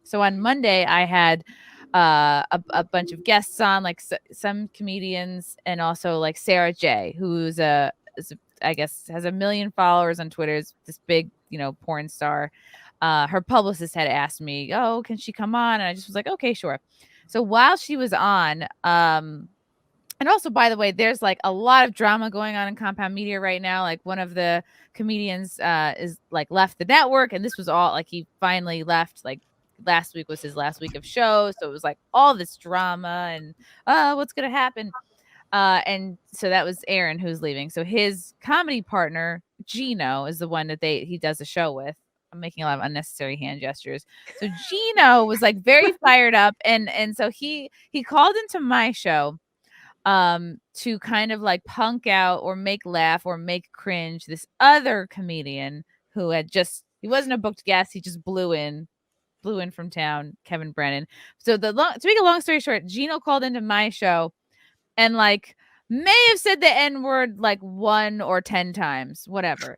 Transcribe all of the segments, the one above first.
So on Monday, I had a bunch of guests on, like some comedians, and also like Sarah Jay, who's I guess has 1 million followers on Twitter. Is this big, porn star. Her publicist had asked me, "Oh, can she come on?" And I just was like, "Okay, sure." So while she was on, and also, by the way, there's like a lot of drama going on in Compound Media right now. Like one of the comedians is like left the network, and this was all like he finally left. Like last week was his last week of show, so it was like all this drama and what's gonna happen. And so that was Aaron who's leaving. So his comedy partner Geno is the one that he does a show with. I'm making a lot of unnecessary hand gestures. So Geno was like very fired up, and so he called into my show to kind of like punk out or make laugh or make cringe this other comedian who he wasn't a booked guest, he just blew in from town, Kevin Brennan. So to make a long story short, Geno called into my show and like may have said the N-word like 1 or 10 times, whatever.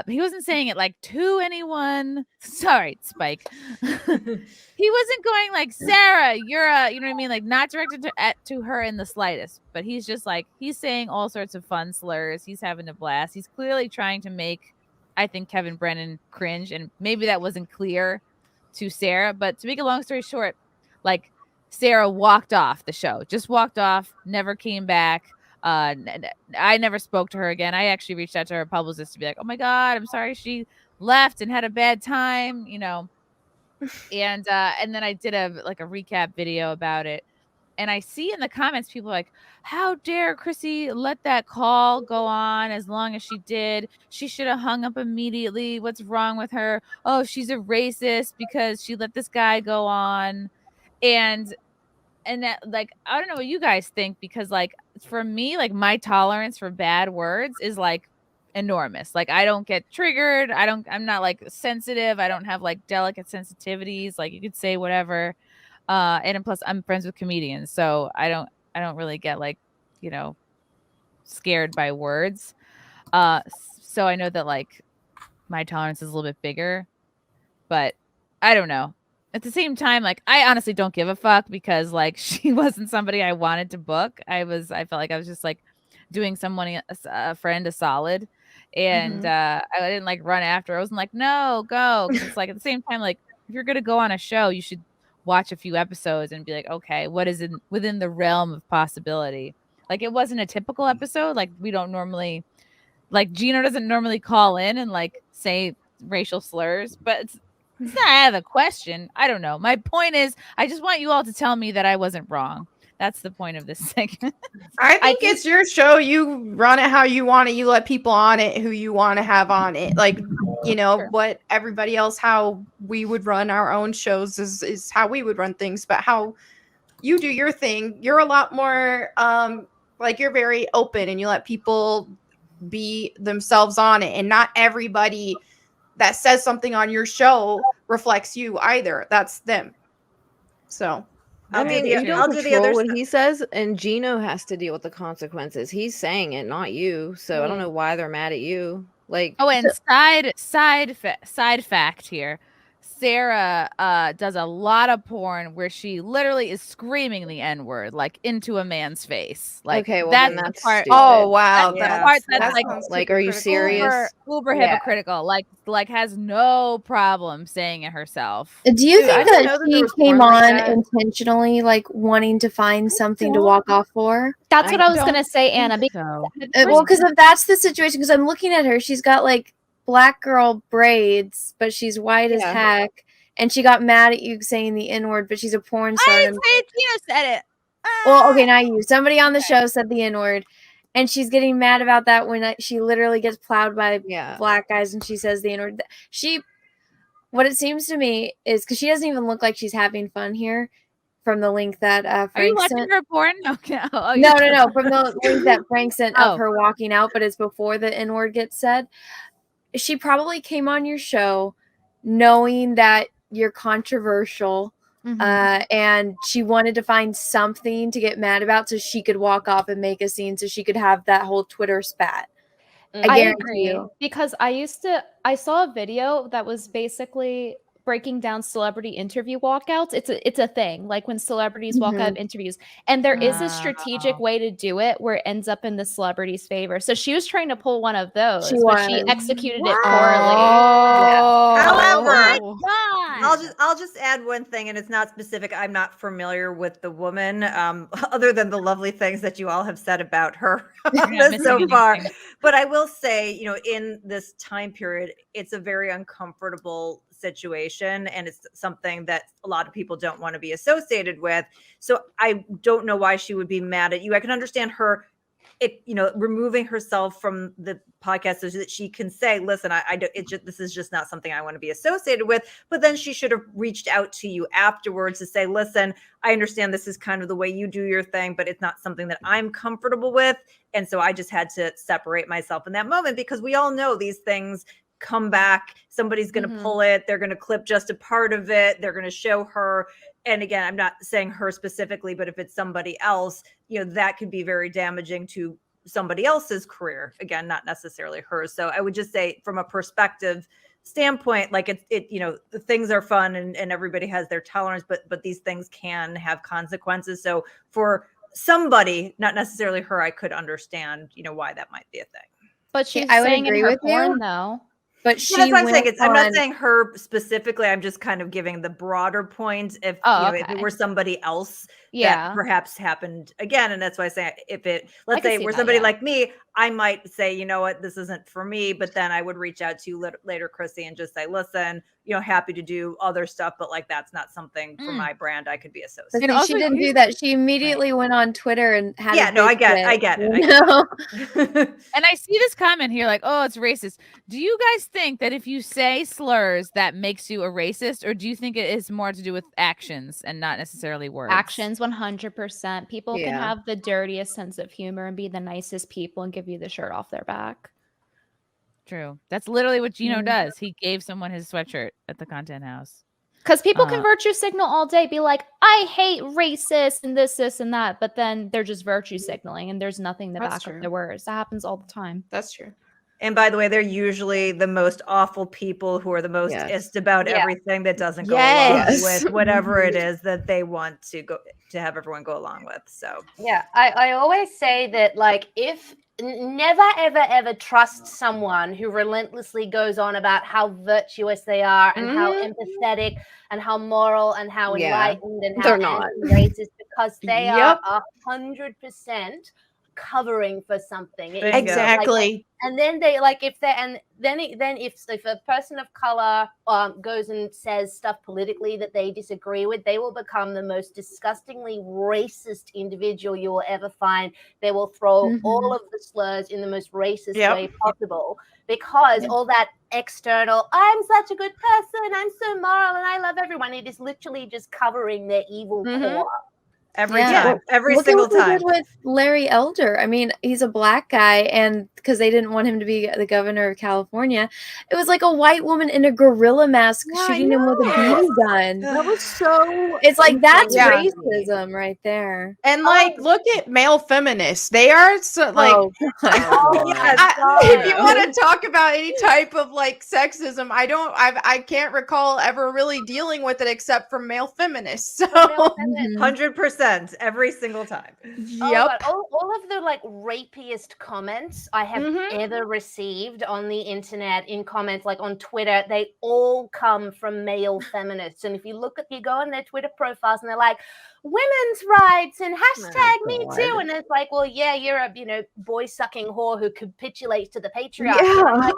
He wasn't saying it like to anyone. Sorry, Spike. He wasn't going like, Sarah, you're you know what I mean? Like not directed to her in the slightest, but he's just like, he's saying all sorts of fun slurs. He's having a blast. He's clearly trying to make, I think, Kevin Brennan cringe. And maybe that wasn't clear to Sarah, but to make a long story short, like Sarah walked off the show, just walked off, never came back. I never spoke to her again. I actually reached out to her publicist to be like, "Oh my God, I'm sorry she left and had a bad time," And then I did a recap video about it. And I see in the comments people are like, "How dare Chrissie let that call go on as long as she did? She should have hung up immediately. What's wrong with her? Oh, she's a racist because she let this guy go on." And that, like, I don't know what you guys think, because like for me, like my tolerance for bad words is like enormous. Like I don't get triggered. I'm not like sensitive. I don't have like delicate sensitivities. Like you could say whatever. And plus I'm friends with comedians, so I don't really get like, scared by words. So I know that like my tolerance is a little bit bigger, but I don't know. At the same time, like I honestly don't give a fuck, because like she wasn't somebody I wanted to book. I felt like I was just like doing a friend a solid, and I didn't like run after her. I wasn't like, no, go. 'Cause it's like at the same time, like if you're gonna go on a show, you should watch a few episodes and be like, okay, what is within the realm of possibility? Like it wasn't a typical episode. Like we don't normally, like Geno doesn't normally call in and like say racial slurs, but it's not out of the question. I don't know. My point is, I just want you all to tell me that I wasn't wrong. That's the point of this segment. I think it's your show. You run it how you want it. You let people on it who you want to have on it. Like, sure. What everybody else, how we would run our own shows is how we would run things. But how you do your thing, you're a lot more, like you're very open and you let people be themselves on it. And not everybody that says something on your show reflects you either. That's them. So I mean, you don't control what he says, and Geno has to deal with the consequences. He's saying it, not you. So I don't know why they're mad at you. Like, and side fact here. Sarah does a lot of porn where she literally is screaming the N-word like into a man's face. Like, okay, well, that's the part. Stupid. Oh wow, that's the part that's like, are you serious? Uber hypocritical. Like has no problem saying it herself. Do you think that she came on intentionally, like wanting to find something to walk off for? That's what I was gonna say, Anna. Well, because if that's the situation, because I'm looking at her, she's got like black girl braids, but she's white as heck, and she got mad at you saying the N-word, but she's a porn star. I didn't say it. Geno said it. Well, okay, not you. Somebody on the show said the N-word, and she's getting mad about that when she literally gets plowed by black guys, and she says the N-word. What it seems to me is, because she doesn't even look like she's having fun here, from the link that Frank Are you watching sent. her porn? Okay. No. From the link that Frank sent of her walking out, but it's before the N-word gets said. She probably came on your show knowing that you're controversial, and she wanted to find something to get mad about so she could walk off and make a scene so she could have that whole Twitter spat. I agree, because I saw a video that was basically breaking down celebrity interview walkouts. It's a thing, like when celebrities walk out of interviews, and there is a strategic way to do it where it ends up in the celebrity's favor. So she was trying to pull one of those, but she executed it poorly. However, I'll just add one thing, and it's not specific. I'm not familiar with the woman, other than the lovely things that you all have said about her so far. But I will say, you know, in this time period, it's a very uncomfortable situation, and it's something that a lot of people don't want to be associated with. So I don't know why she would be mad at you. I can understand her, removing herself from the podcast so that she can say, listen, this is just not something I want to be associated with. But then she should have reached out to you afterwards to say, listen, I understand this is kind of the way you do your thing, but it's not something that I'm comfortable with. And so I just had to separate myself in that moment, because we all know these things come back. Somebody's going to pull it. They're going to clip just a part of it. They're going to show her. And again, I'm not saying her specifically, but if it's somebody else, that could be very damaging to somebody else's career. Again, not necessarily hers. So I would just say, from a perspective standpoint, like the things are fun and everybody has their tolerance, but these things can have consequences. So for somebody, not necessarily her, I could understand, why that might be a thing. But she's saying in her porn, though. But she that's what I'm saying. I'm not saying her specifically. I'm just kind of giving the broader point. If if it were somebody else, that perhaps happened again, and that's why I say, let's say we're somebody like me, I might say, you know what, this isn't for me. But then I would reach out to you later, Chrissie, and just say, listen, happy to do other stuff, but like that's not something for my brand I could be associated. But she didn't do that. She immediately went on Twitter and had I get it. And I see this comment here, like, oh, it's racist. Do you guys think that if you say slurs, that makes you a racist, or do you think it is more to do with actions and not necessarily words? Actions, 100%. People can have the dirtiest sense of humor and be the nicest people and give you the shirt off their back. True. That's literally what Geno does. He gave someone his sweatshirt at the content house. Because people can virtue signal all day, be like, I hate racist and this, and that. But then they're just virtue signaling and there's nothing to back up their words. That happens all the time. That's true. And by the way, they're usually the most awful people who are the most ist about everything that doesn't go along with whatever it is that they want to have everyone go along with. So I always say that, like, if never ever trust someone who relentlessly goes on about how virtuous they are and how empathetic and how moral and how enlightened and how anti-racist, because they are 100% covering for something. Exactly. And then they if a person of color goes and says stuff politically that they disagree with, they will become the most disgustingly racist individual you will ever find. They will throw all of the slurs in the most racist way possible, because all that external, I'm such a good person, I'm so moral, and I love everyone, it is literally just covering their evil core. Every time, every single time. With Larry Elder, I mean, he's a black guy, and because they didn't want him to be the governor of California, it was like a white woman in a gorilla mask shooting him with a BB gun. That was so. It's like that's racism right there. And like, look at male feminists; they are so like. If you want to talk about any type of like sexism, I can't recall ever really dealing with it except for male feminists. So 100%. Every single time. All of the like rapiest comments I have ever received on the internet, in comments like on Twitter, they all come from male feminists. And if you go on their Twitter profiles and they're like, women's rights and hashtag me too, and it's like, well, you're a boy sucking whore who capitulates to the patriarchy. I'm like,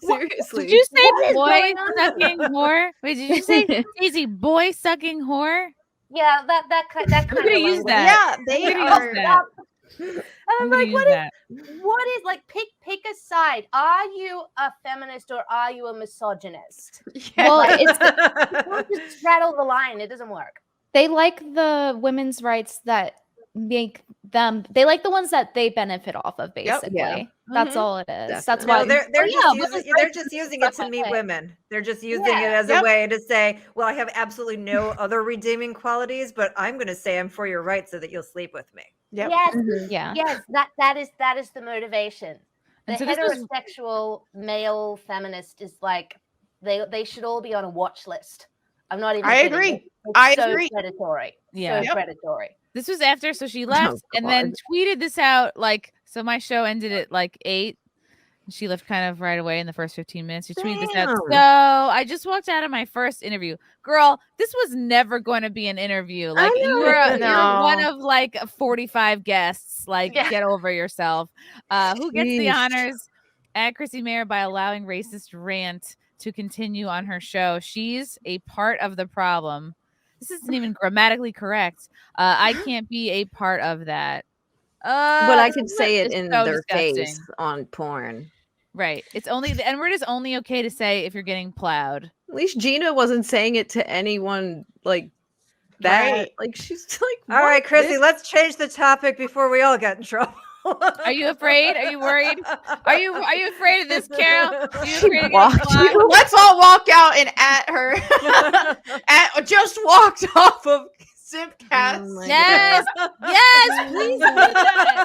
seriously, did you say boy sucking whore? Wait, did you say Daisy boy sucking whore? Yeah, that kind of use that. Yeah, they are. I'm like, what is like, pick a side. Are you a feminist or are you a misogynist? Yeah. Well, you don't just straddle the line. It doesn't work. They like the women's rights that make them. They like the ones that they benefit off of, basically. Yep. Yeah. That's all it is. Definitely. That's why they're just using it to meet women. They're just using it as a way to say, well, I have absolutely no other redeeming qualities, but I'm going to say I'm for your right so that you'll sleep with me. Yep. Yes. Yes. That is the motivation. The heterosexual male feminist is like They should all be on a watch list. I'm not even I kidding. agree. It's I so agree. predatory. Yeah. So predatory. This was after, so she left and then tweeted this out like, so my show ended at like 8. She left kind of right away in the first 15 minutes. She tweeted this out. So I just walked out of my first interview. Girl, this was never going to be an interview. Like you're one of like 45 guests. Like get over yourself. Who gets the honors at Chrissie Mayr by allowing racist rant to continue on her show? She's a part of the problem. This isn't even grammatically correct. I can't be a part of that. But I could say it in so their disgusting. face on porn. Right. It's only the N-word is only okay to say if you're getting plowed. At least Gina wasn't saying it to anyone like that. Right. Like she's like, all right, Chrissie, let's change the topic before we all get in trouble. Are you afraid? Are you worried? Are you afraid of this, Carol? Are you afraid Let's all walk out and at her. Just walked off of Simpcast. Yes, please do that.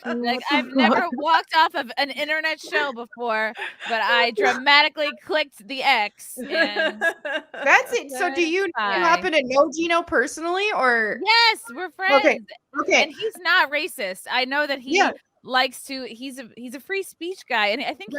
Like I've never walked off of an internet show before, but I dramatically clicked the X. And that's it. So, do you happen to know Geno personally, or? Yes, we're friends. Okay, and he's not racist. I know that he likes to. He's a free speech guy, and I think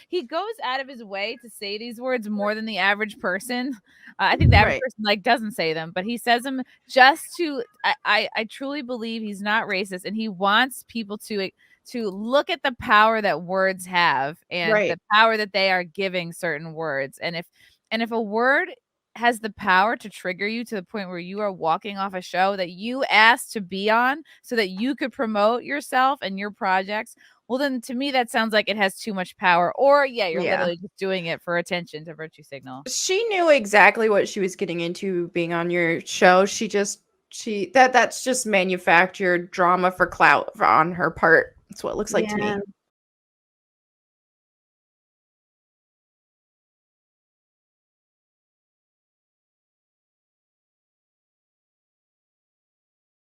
he goes out of his way to say these words more than the average person. I think the average person like doesn't say them, but he says them just to. I truly believe he's not racist, and he wants people to look at the power that words have and the power that they are giving certain words, and if a word has the power to trigger you to the point where you are walking off a show that you asked to be on so that you could promote yourself and your projects, well, then to me, that sounds like it has too much power. Or you're literally just doing it for attention to virtue signal. She knew exactly what she was getting into being on your show. That's just manufactured drama for clout on her part. That's what it looks like to me.